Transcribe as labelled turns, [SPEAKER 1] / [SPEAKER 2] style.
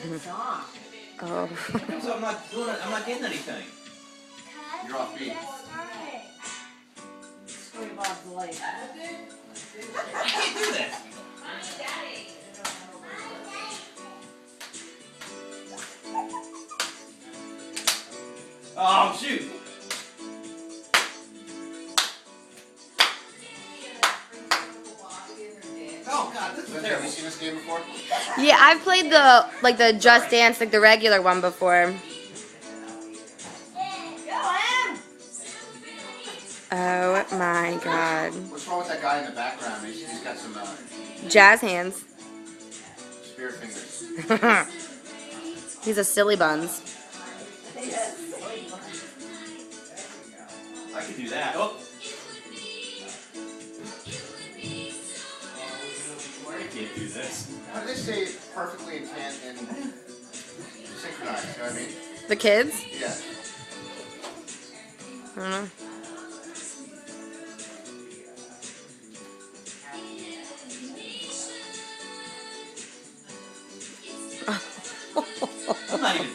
[SPEAKER 1] Good song.
[SPEAKER 2] Oh.
[SPEAKER 3] So I'm not doing it. I'm not getting anything.
[SPEAKER 4] You're off beat.
[SPEAKER 1] Story Bob's life.
[SPEAKER 3] I can't do that. Oh shoot! Oh god, this is
[SPEAKER 4] Have
[SPEAKER 3] terrible.
[SPEAKER 4] you seen this game before?
[SPEAKER 2] Yeah, I've played the Just Dance, like the regular one before. Oh my god.
[SPEAKER 4] What's wrong with that guy in the background? He's got some
[SPEAKER 2] Jazz hands.
[SPEAKER 4] spirit fingers.
[SPEAKER 2] He's a silly buns.
[SPEAKER 3] I can do that. Oh. I can't do this.
[SPEAKER 4] How do they say perfectly intent and synchronized? You know what I mean?
[SPEAKER 2] The kids?
[SPEAKER 4] Yeah.
[SPEAKER 2] I don't know.
[SPEAKER 3] I'm not even